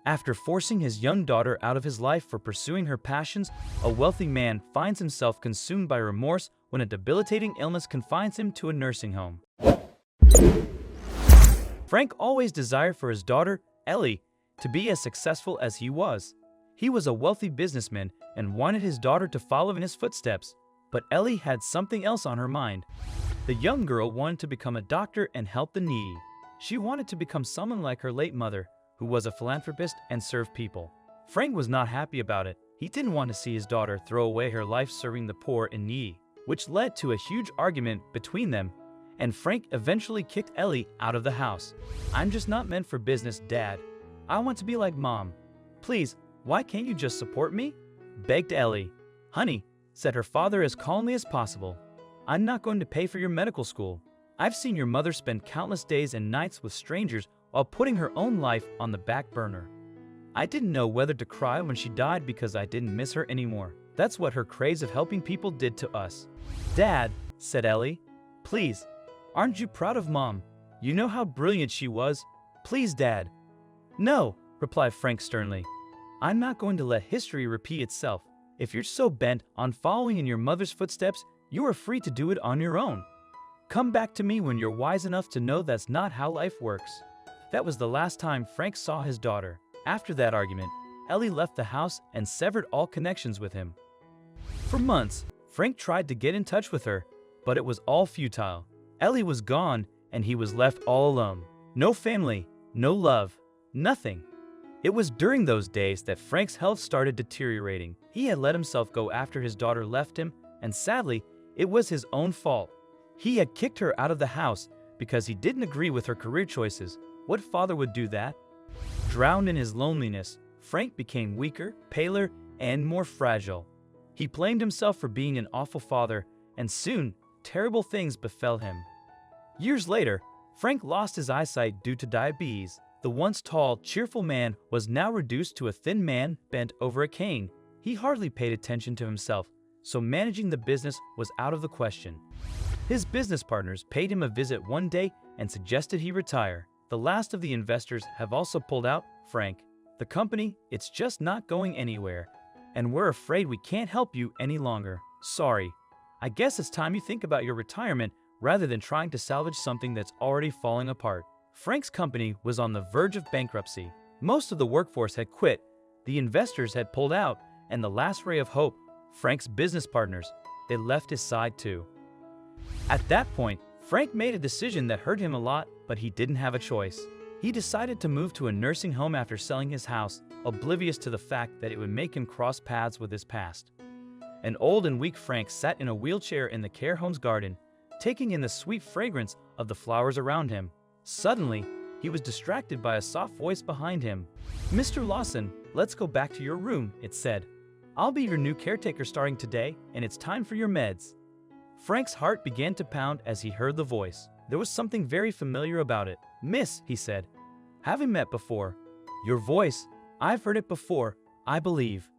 After forcing his young daughter out of his life for pursuing her passions, a wealthy man finds himself consumed by remorse when a debilitating illness confines him to a nursing home. Frank always desired for his daughter, Ellie, to be as successful as he was. He was a wealthy businessman and wanted his daughter to follow in his footsteps, but Ellie had something else on her mind. The young girl wanted to become a doctor and help the needy. She wanted to become someone like her late mother, who was a philanthropist and served people. Frank was not happy about it. He didn't want to see his daughter throw away her life serving the poor and needy, which led to a huge argument between them, and Frank eventually kicked Ellie out of the house. "I'm just not meant for business, Dad. I want to be like Mom. Please, why can't you just support me?" begged Ellie. "Honey," said her father as calmly as possible, "I'm not going to pay for your medical school. I've seen your mother spend countless days and nights with strangers while putting her own life on the back burner. I didn't know whether to cry when she died because I didn't miss her anymore. That's what her craze of helping people did to us." "Dad," said Ellie, "please, aren't you proud of Mom? You know how brilliant she was. Please, Dad." "No," replied Frank sternly. "I'm not going to let history repeat itself. If you're so bent on following in your mother's footsteps, you are free to do it on your own. Come back to me when you're wise enough to know that's not how life works." That was the last time Frank saw his daughter. After that argument, Ellie left the house and severed all connections with him. For months, Frank tried to get in touch with her, but it was all futile. Ellie was gone and he was left all alone. No family, no love, nothing. It was during those days that Frank's health started deteriorating. He had let himself go after his daughter left him, and sadly, it was his own fault. He had kicked her out of the house because he didn't agree with her career choices. What father would do that? Drowned in his loneliness, Frank became weaker, paler, and more fragile. He blamed himself for being an awful father, and soon, terrible things befell him. Years later, Frank lost his eyesight due to diabetes. The once tall, cheerful man was now reduced to a thin man bent over a cane. He hardly paid attention to himself, so managing the business was out of the question. His business partners paid him a visit one day and suggested he retire. "The last of the investors have also pulled out, Frank. The company, it's just not going anywhere, and we're afraid we can't help you any longer. Sorry. I guess it's time you think about your retirement rather than trying to salvage something that's already falling apart." Frank's company was on the verge of bankruptcy. Most of the workforce had quit, the investors had pulled out, and the last ray of hope, Frank's business partners, they left his side too. At that point, Frank made a decision that hurt him a lot, but he didn't have a choice. He decided to move to a nursing home after selling his house, oblivious to the fact that it would make him cross paths with his past. An old and weak Frank sat in a wheelchair in the care home's garden, taking in the sweet fragrance of the flowers around him. Suddenly, he was distracted by a soft voice behind him. "Mr. Lawson, let's go back to your room," it said. "I'll be your new caretaker starting today, and it's time for your meds." Frank's heart began to pound as he heard the voice. There was something very familiar about it. "Miss," he said, "haven't met before. Your voice, I've heard it before, I believe."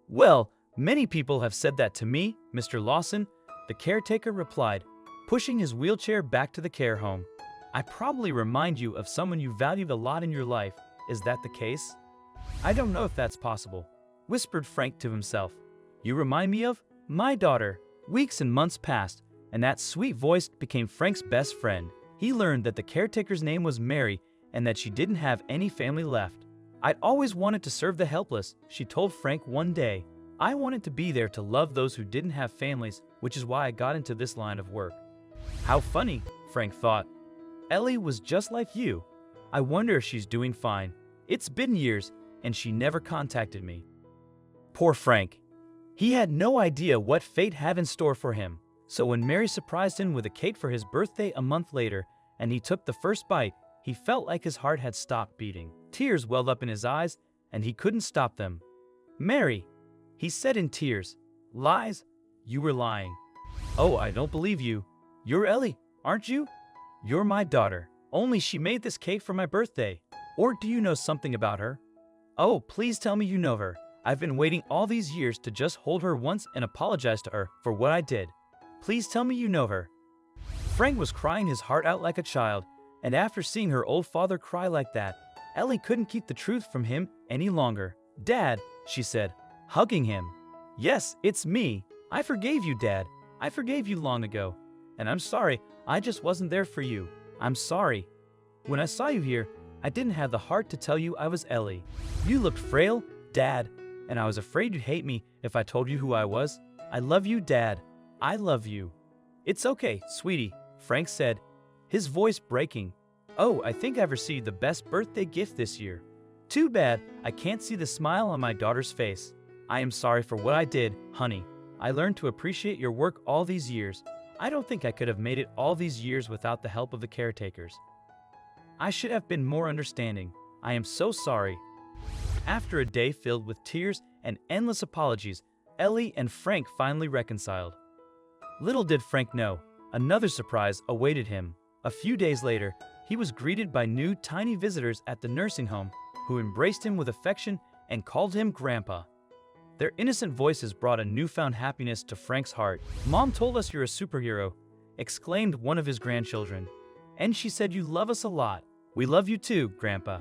"Well, many people have said that to me, Mr. Lawson," the caretaker replied, pushing his wheelchair back to the care home. "I probably remind you of someone you valued a lot in your life. Is that the case?" "I don't know if that's possible," whispered Frank to himself. "You remind me of my daughter." Weeks and months passed, and that sweet voice became Frank's best friend. He learned that the caretaker's name was Mary and that she didn't have any family left. "I'd always wanted to serve the helpless," she told Frank one day. "I wanted to be there to love those who didn't have families, which is why I got into this line of work." How funny, Frank thought. Ellie was just like you. I wonder if she's doing fine. It's been years, and she never contacted me. Poor Frank. He had no idea what fate had in store for him. So when Mary surprised him with a cake for his birthday a month later, and he took the first bite, he felt like his heart had stopped beating. Tears welled up in his eyes, and he couldn't stop them. "Mary," he said in tears. "Lies? You were lying." "Oh, I don't believe you. You're Ellie, aren't you? You're my daughter. Only she made this cake for my birthday. Or do you know something about her? Oh, please tell me you know her. I've been waiting all these years to just hold her once and apologize to her for what I did. Please tell me you know her." Frank was crying his heart out like a child, and after seeing her old father cry like that, Ellie couldn't keep the truth from him any longer. "Dad," she said, hugging him. "Yes, it's me. I forgave you, Dad. I forgave you long ago. And I'm sorry, I just wasn't there for you. I'm sorry. When I saw you here, I didn't have the heart to tell you I was Ellie. You looked frail, Dad, and I was afraid you'd hate me if I told you who I was. I love you, Dad. I love you." "It's okay, sweetie," Frank said, his voice breaking. "Oh, I think I've received the best birthday gift this year. Too bad I can't see the smile on my daughter's face. I am sorry for what I did, honey. I learned to appreciate your work all these years. I don't think I could have made it all these years without the help of the caretakers. I should have been more understanding. I am so sorry." After a day filled with tears and endless apologies, Ellie and Frank finally reconciled. Little did Frank know, another surprise awaited him. A few days later, he was greeted by new tiny visitors at the nursing home who embraced him with affection and called him Grandpa. Their innocent voices brought a newfound happiness to Frank's heart. "Mom told us you're a superhero," exclaimed one of his grandchildren. "And she said you love us a lot." "We love you too, Grandpa,"